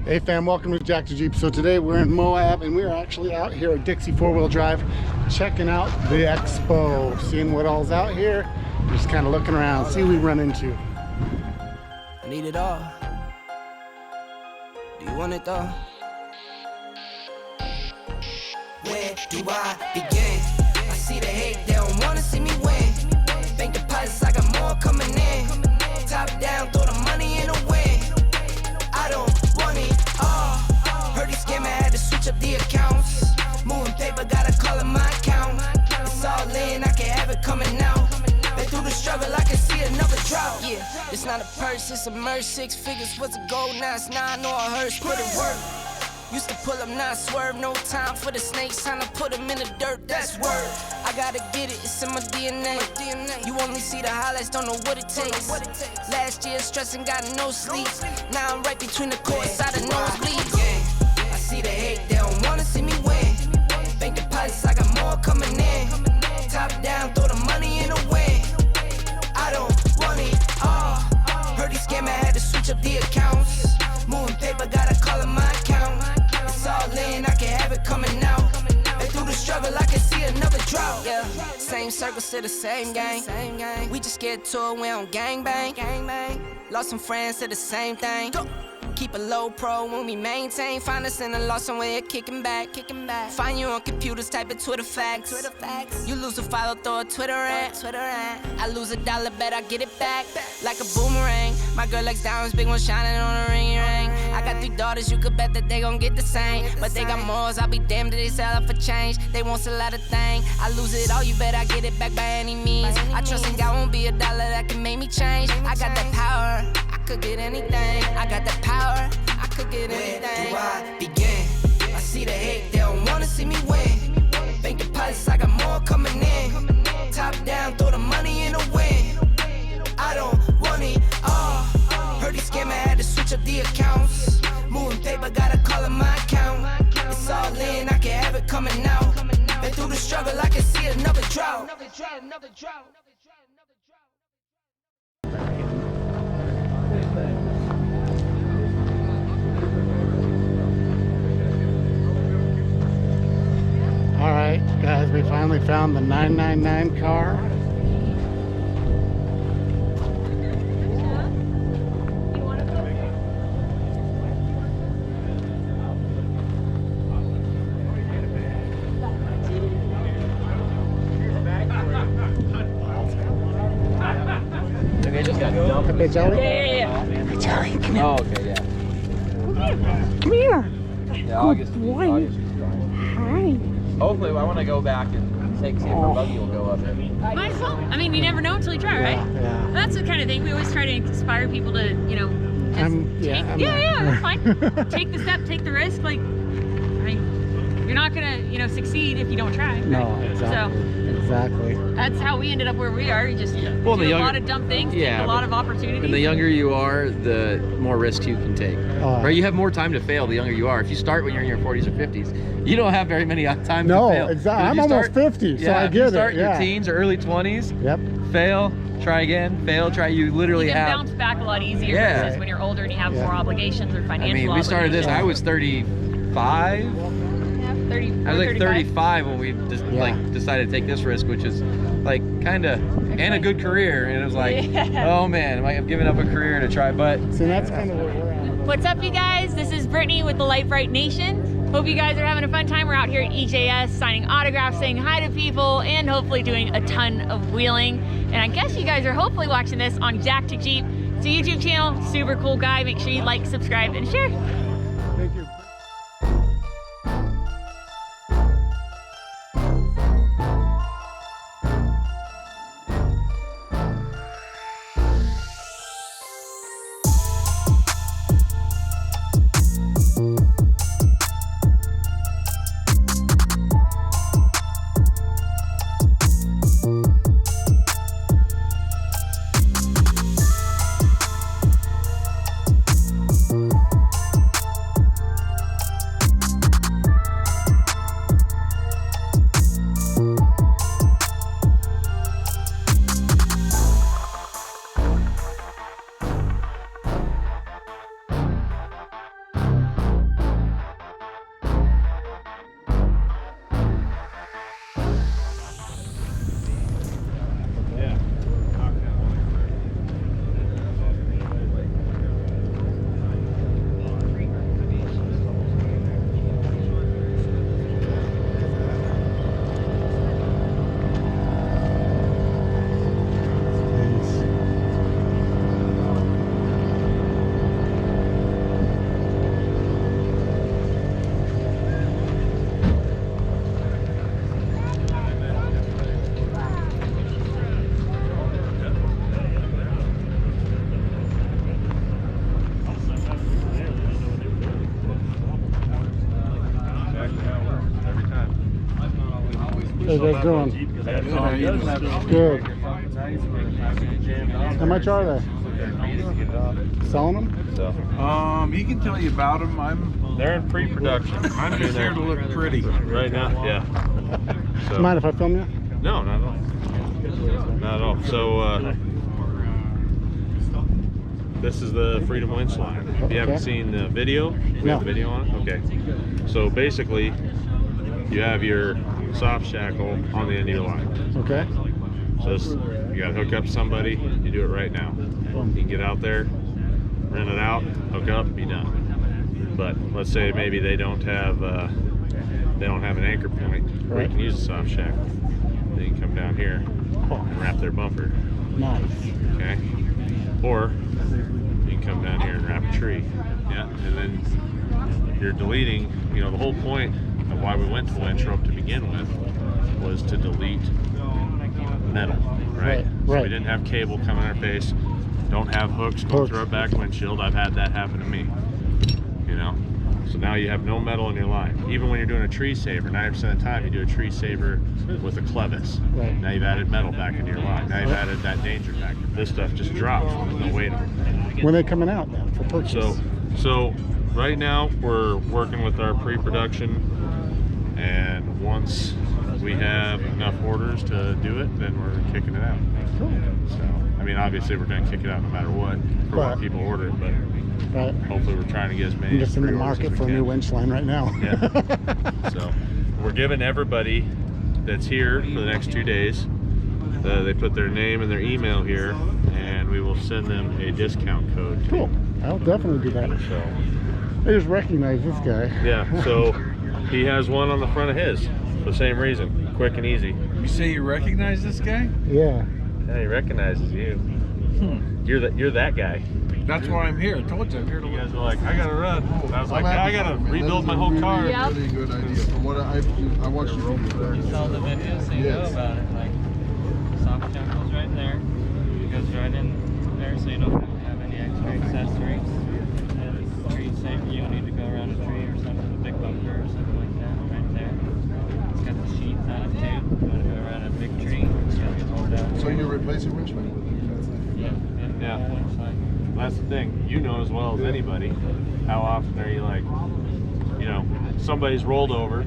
Hey fam, welcome to Jack to Jeep. So today we're in Moab and we're actually out here at Dixie 4-wheel drive checking out the expo, seeing what all's out here, just kind of looking around, see what we run into. I need it all. Do you want it though? Where do I begin? I see the hate, they don't wanna see me win. Bank deposits, I got more coming in. Top down, throw the money in the wind. I don't want it all. Heard he scammer, had to switch up the accounts. Moving paper, gotta call it my account. It's all in, I can have it coming out. Been through the struggle, I can see another drought. Yeah, it's not a purse, it's a merch. 6 figures was a goal, now it's 9 or a hearse. Put it work. Used to pull up, not swerve. No time for the snakes, time to put them in the dirt. That's word. I gotta get it, it's in my DNA. You only see the highlights, don't know what it takes. Last year stressing, got no sleep. Now I'm right between the courts, out of nosebleeds. I see the hate, they don't wanna see me win. Bank deposits, I got more coming in. Top down, throw the money in the wind. I don't want it all. Heard he scammer, had to switch up the accounts. Moving paper, gotta call it my account. It's all in, I can have it coming out. And through the struggle, I can see another drought. Yeah, same circle, still the same gang. We just get to it, we don't gangbang. Lost some friends, to the same thing. Keep a low pro when we maintain. Find us in a lost somewhere, kicking back. Find you on computers, type in Twitter facts. You lose a follow, throw a Twitter rant. I lose $1, bet I get it back. Like a boomerang. My girl likes diamonds, big one shining on a ring. I got 3 daughters, you could bet that they gon' get the same. But they got more, I'll be damned if they sell it for change. They won't sell out a thing. I lose it all, you bet I get it back by any means. I trust in God won't be $1 that can make me change. I got that power. Could get anything, I got the power, I could get anything. Where do I begin? I see the hate, they don't wanna see me win. Bank deposits, I got more coming in. Top down, throw the money in the wind. I don't want it all. Heard he scammer, had to switch up the accounts. Moving paper, gotta call it my account. It's all in, I can have it coming out. Been through the struggle, I can see another drought. All right, guys, we finally found the 999 car. Okay, just got dumped. Hey, Jelly? Yeah. Hey, Jelly, come here. Oh, okay, yeah. Come here. Yeah, August. boy. Hi. Hopefully, I want to go back and see if our buggy will go up there. Might as well. I mean, you never know until you try, right? Yeah. That's the kind of thing we always try to inspire people to, you know, just that's fine. Take the step, take the risk. Like, I mean, you're not gonna, you know, succeed if you don't try. No, right? exactly. Exactly. That's how we ended up where we are. You just do Well, a lot of dumb things, take a lot of opportunities. And the younger you are, the more risks you can take. Right? You have more time to fail the younger you are. If you start when you're in your 40s or 50s, you don't have very many times to fail. No, exactly. I'm almost 50, so I get it. If you start in your teens or early 20s, fail, try again, fail, try. You literally you can bounce back a lot easier versus when you're older and you have more obligations or financial obligations. I mean, we started this, I was 35. I was like 35 when we just like decided to take this risk, which is like kind of and a good career. And it was like, oh man, I'm giving up a career to try. But so that's kind of where we're at. What's up, you guys? This is Brittany with the Light Bright Nation. Hope you guys are having a fun time. We're out here at EJS signing autographs, saying hi to people, and hopefully doing a ton of wheeling. And I guess you guys are hopefully watching this on Jack to Jeep. It's a YouTube channel, super cool guy. Make sure you like, subscribe, and share. Thank you. you guys doing? Good. How much are they? Selling them? He can tell you about them. They're in pre-production. I'm just here to look pretty right now. Yeah. Do you mind if I film you? No, not at all. Not at all. So this is the Freedom Winch line. If you haven't seen the video, we have the video on it. Okay. So basically, you have your soft shackle on the end of your line. Okay. So this, you got to hook up somebody. You do it right now. You can get out there, rent it out, hook up, be done. But let's say maybe they don't have an anchor point where you can use a soft shackle. Then you can come down here and wrap their bumper. Nice. Okay. Or you can come down here and wrap a tree. Yeah. And then you're deleting. You know, the whole point of why we went to winch rope to begin with was to delete metal, right? So we didn't have cable coming in our face. Don't have hooks going through our back windshield. I've had that happen to me. You know, so now you have no metal in your line. Even when you're doing a tree saver, 90% of the time you do a tree saver with a clevis. Now you've added metal back into your line. Now you've added that danger factor. This stuff just drops when there's no weight on it. When are they coming out then for purchase? So right now we're working with our pre-production, and once we have enough orders to do it, then we're kicking it out. Cool. So, I mean, obviously we're going to kick it out no matter what for when people order it, but hopefully we're trying to get as many. I'm just in the market for a new winch line right now. Yeah. So we're giving everybody that's here for the next 2 days, they put their name and their email here, and we will send them a discount code. Cool. I'll definitely do that. So I just recognize this guy. yeah. So he has one on the front of his for the same reason, quick and easy. You say you recognize this guy? Yeah. Yeah, he recognizes you. You're that guy. That's why I'm here. I told you I'm here to You look. guys were like, I gotta run. And I was like, I gotta rebuild my whole car. Yep. Really good idea. From what I watched you roll there. You saw the video, so you know about it. Like, soft shackle's right there. It goes right in there, so you don't have any extra accessories. And tree safe, you don't need to go around a tree or something, a big bumper or something like that, right there. It's got the sheets on it too. You want to go around a big tree, you have to hold down. So you're replacing Richmond? Yeah. That's the thing. You know as well as anybody, how often are you like, you know, somebody's rolled over,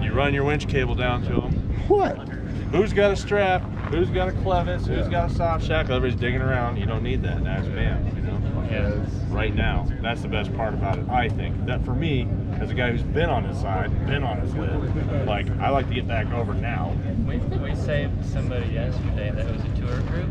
you run your winch cable down to them. What? Who's got a strap? Who's got a clevis? Who's got a soft shackle? Everybody's digging around. You don't need that. That's bam, you know? Right now. That's the best part about it, I think. That for me, as a guy who's been on his side, been on his lid, like, I like to get back over now. We saved somebody yesterday that was a tour group.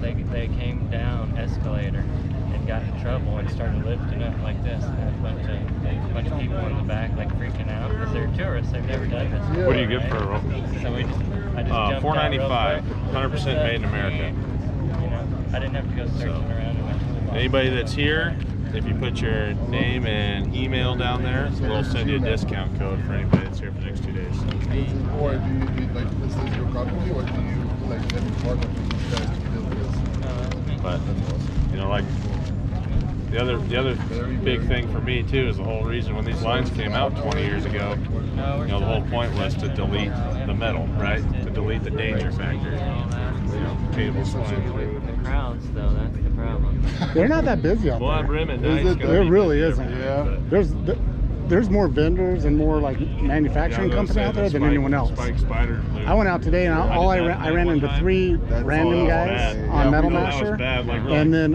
They came down escalator and got in trouble and started lifting up like this. And a bunch of people in the back like freaking out because they're tourists. They've never done this. What do you get for a rope? So I just jumped $4.95, out real quick, 100% made in America. You know, I didn't have to go searching around. Anybody that's here, if you put your name and email down there, we'll send you a discount code for anybody that's here for the next 2 days. Or do you like this is your company, or do you like get a partner with you guys to build this? But you know, like the other big thing for me too is the whole reason when these lines came out 20 years ago. You know, the whole point was to delete the metal, right? To delete the danger factor. You know, cable slime. The crowds, though, that's the problem. They're not that busy out Well, I'm there. rimming. Now he's gonna There be really busy isn't. every day. Yeah. There's more vendors and more like manufacturing companies out there than anyone else. Spike Spider. I went out today and I ran into 3 random guys on Metal Masher, and then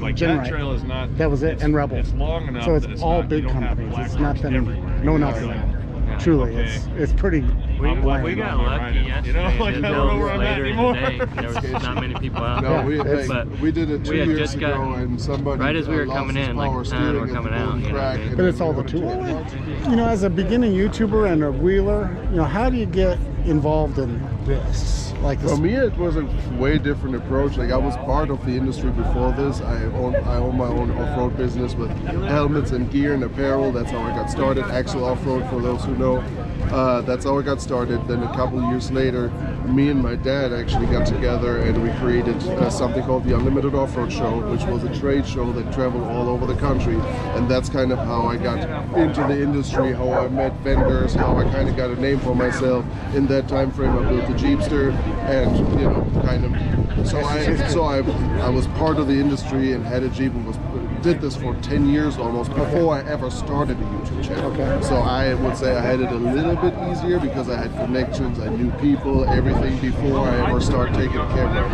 Like Gen that Right. trail is not. That was it, it's- and Rebel. It's long enough. So it's that all not, big you don't have companies. It's black nothing. everywhere. No one You else know is what out. I'm saying? Truly, Okay. it's pretty. We blank. got I'm lucky riding. yesterday. You know, like, It I don't know where I'm at later in the anymore. day. There was not many people out No, there. we But we did it 2 we had years just ago, got- and somebody right as we were lost coming his in, like, power we're steering coming at the out, you know crack, what I mean? and But it's then all we the wanted to tools. get- You know, as a beginning YouTuber and a wheeler, you know, how do you get involved in this? Like this? For me, it was a way different approach. Like I was part of the industry before this. I own my own off-road business with helmets and gear and apparel. That's how I got started. Axle off-road, for those who know. That's how I got started. Then a couple of years later, me and my dad actually got together and we created something called the Unlimited Off-Road Show, which was a trade show that traveled all over the country. And that's kind of how I got into the industry, how I met vendors, how I kind of got a name for myself. In that time frame, I built the Jeepster, and you know, kind of. So I was part of the industry and had a Jeep and did this for 10 years almost before I ever started a YouTube channel. Okay. So I would say I had it a little bit easier because I had connections, I knew people, everything before I ever started taking a camera.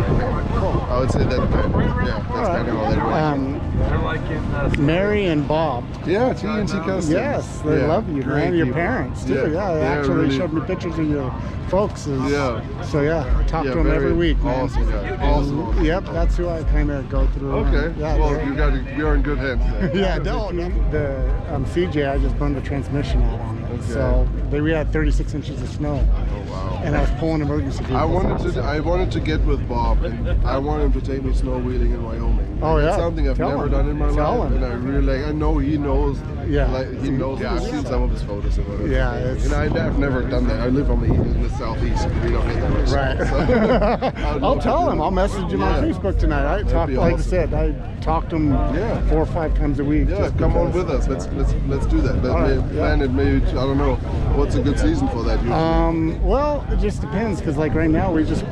I would say that kind of, yeah, that's kind of how that went. They're like in Mary and Bob. Yeah, TNT Customs. Yes, they Yeah, love you, great man. Your people. parents too. Yeah, they they're actually really- showed me pictures of your folks. Yeah. So yeah, I talk to them very every week, man. Awesome guy. Awesome. Yep, that's who I kind of go through. Okay. Yeah, Well, they're- you're in good hands there. yeah, no, the CJ, I just burned the transmission out on it. Okay. So we had 36 inches of snow. Oh wow. And I was pulling emergency vehicles. I wanted to get with Bob, and I want him to take me snow wheeling in Wyoming. Oh, yeah. It's something I've Tell never him. done in my Tell life, him. and I really I know he knows. Yeah. Like, he knows. Yeah, I've seen some of his photos and whatever. Yeah, it's- And I've never done that. I live in the southeast. We don't get that much. Right. So, I'll tell him. I'll message him on Yeah. Facebook tonight. I talk, be like I awesome. said, I talk to him Yeah. 4 or 5 times a week. Yeah, just come on because- with us. Let's do that. All right, Let's plan it. Maybe I don't know. What's a good season for that? Usually? Well, it just depends, because like right now we just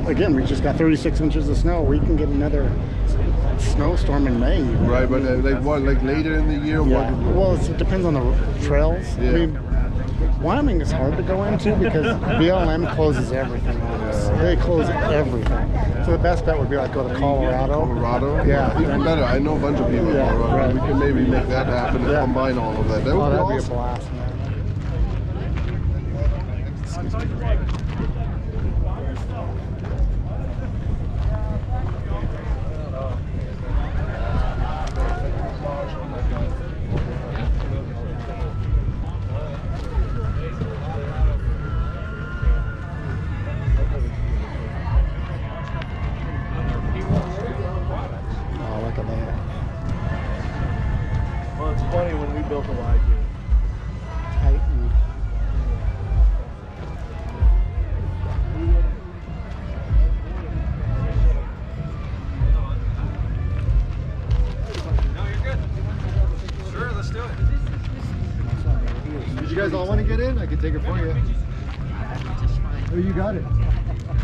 got 36 inches of snow. We can get another snowstorm in May. Right, but like what? Like later in the year? Yeah. What? Well, it depends on the trails. Yeah. I mean, Wyoming is hard to go into because BLM closes everything on us. They close everything. So the best bet would be like go to Colorado. Colorado? Yeah. Even better. I know a bunch of people in Yeah, Colorado. right. We can maybe make that happen and Yeah. combine all of that. That would Oh, be that'd be a awesome. blast, man. Oh, look at that. Well, it's funny when we built a live Titan. Sure, let's do it. Did you guys all want to get in? I can take it for you. Oh, you got it.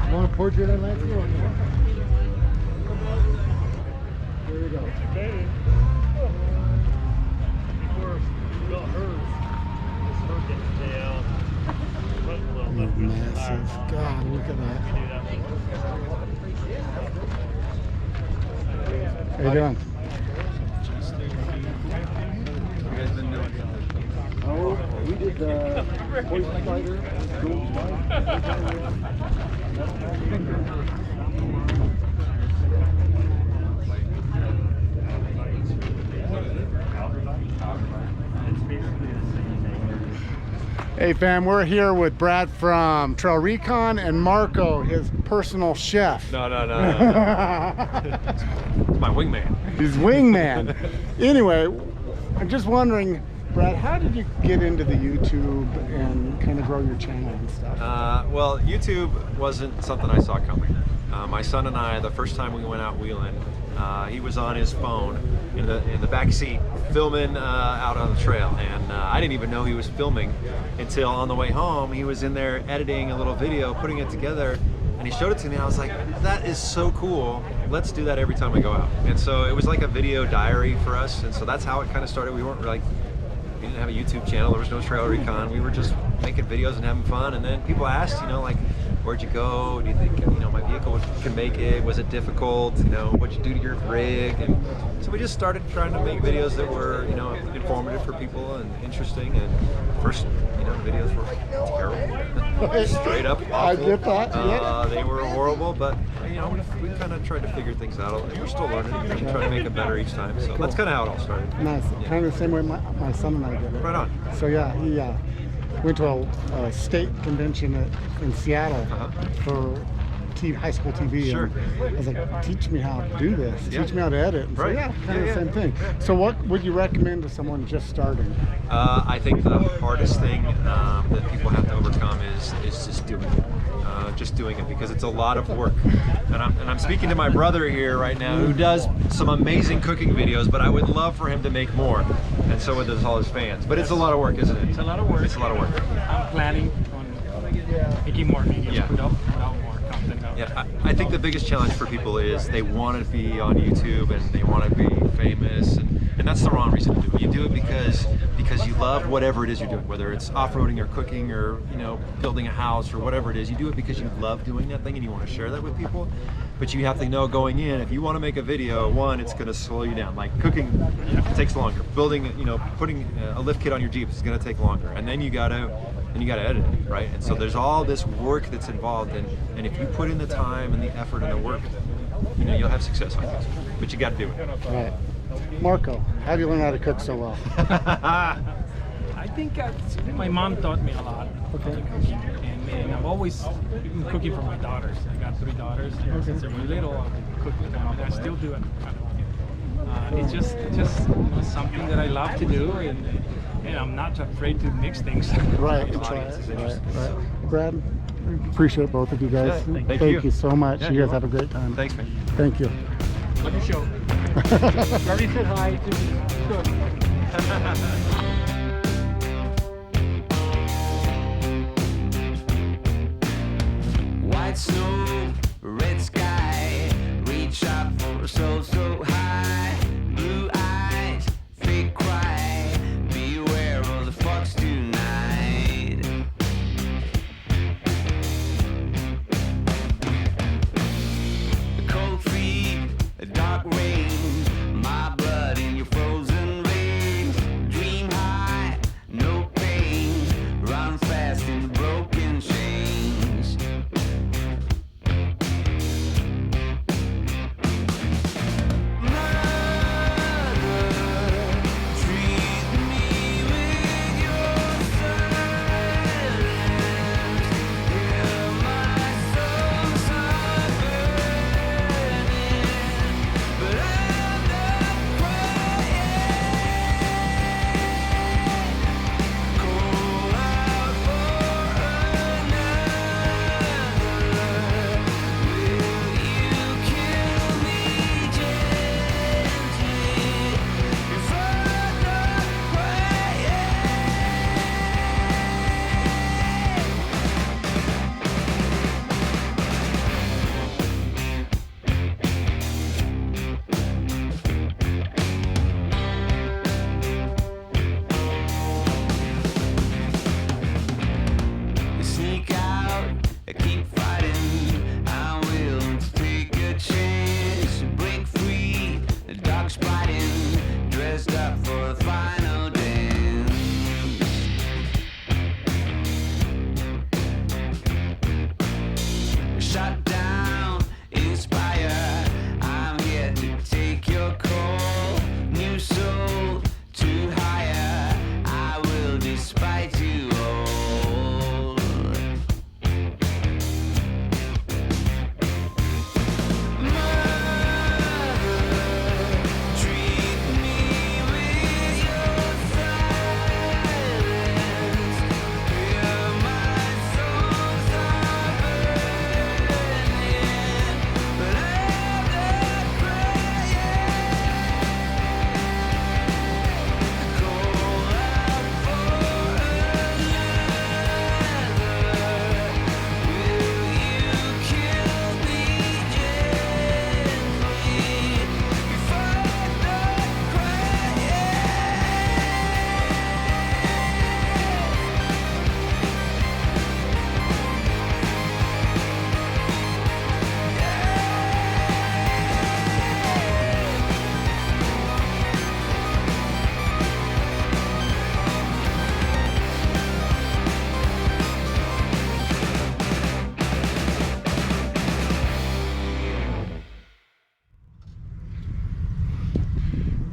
You want a portrait of Lance? There you go. Massive. God, look at that. How you doing? Oh, we did the poison spider, gold Hey fam, we're here with Brad from Trail Recon and Marco, his personal chef. No. My wingman. He's wingman. Anyway, I'm just wondering, Brad, how did you get into the YouTube and kind of grow your channel and stuff? Well, YouTube wasn't something I saw coming. My son and I, the first time we went out wheeling, he was on his phone in the back seat filming out on the trail, and I didn't even know he was filming until on the way home he was in there editing a little video, putting it together, and he showed it to me and I was like, that is so cool, let's do that every time we go out. And so it was like a video diary for us, and so that's how it kind of started. We didn't have a YouTube channel, there was no Trail Recon, we were just making videos and having fun. And then people asked, like, where'd you go? Do you think, my vehicle can make it? Was it difficult? What'd you do to your rig? And so we just started trying to make videos that were, informative for people and interesting. And first, videos were terrible. Straight up awful. I get that, yeah. They were horrible, but, we kind of tried to figure things out. And we're still learning and trying to make it better each time. So that's kind of how it all started. Nice. Kind of the same way my son and I did it. Right on. So yeah, he went to a state convention in Seattle for high school TV. Sure. And I was like, teach me how to do this. Yeah. Teach me how to edit. And so, Right. yeah, kind of the same thing. So what would you recommend to someone just starting? I think the hardest thing that people have to overcome is just doing it. Just doing it, because it's a lot of work. And I'm speaking to my brother here right now, who does some amazing cooking videos, but I would love for him to make more, and so does all his fans. But it's a lot of work, isn't it? It's a lot of work. It's a lot of work. I'm planning on making more videos, Yeah. put out more content out. Yeah, I think the biggest challenge for people is they want to be on YouTube and they want to be famous, and that's the wrong reason to do it. You do it because you love whatever it is you're doing, whether it's off-roading or cooking or building a house or whatever it is. You do it because you love doing that thing and you want to share that with people. But you have to know going in, if you want to make a video, one, it's going to slow you down. Like cooking takes longer. Building, putting a lift kit on your Jeep is going to take longer, and then you gotta edit it, right? And so there's all this work that's involved, and if you put in the time and the effort and the work, you'll have success, I think. But you got to do it. Right. Marco, how do you learn how to cook so well? I think my mom taught me a lot of cooking, and I've always been cooking for my daughters. I got 3 daughters, and since they were little, I cooked with them, and I still do it. It's just something that I love to do, and I'm not afraid to mix things. Right. Right. Brad, appreciate both of you guys. Yeah, thank Thank you. you so much. Yeah, you you're guys have a great time. Thanks, man. Thank you. Love your show. Already said hi to Good. White snow, red sky, reach up for so high. Blue eyes, fake cry, beware of the fox tonight. Cold feet, a dark rain, my blood in your frozen veins. Dream high, no pain, run fast in the broken chains. Sneak out, keep fighting. I'm willing to take a chance. Break free, the dog's biting. Dressed up for the final dance. Shut down, inspire. I'm here to take your call. New soul to higher. I will despite you all.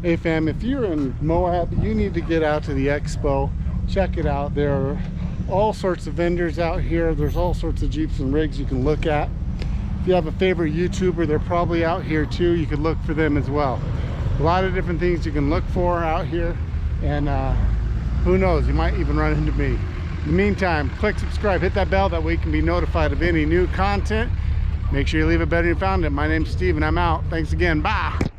Hey fam, if you're in Moab, you need to get out to the expo. Check it out. There are all sorts of vendors out here. There's all sorts of Jeeps and rigs you can look at. If you have a favorite YouTuber, they're probably out here too. You could look for them as well. A lot of different things you can look for out here, and who knows, you might even run into me. In the meantime, click subscribe, hit that bell, that way you can be notified of any new content. Make sure you leave it better than you found it. My name's Steve and I'm out. Thanks again. Bye.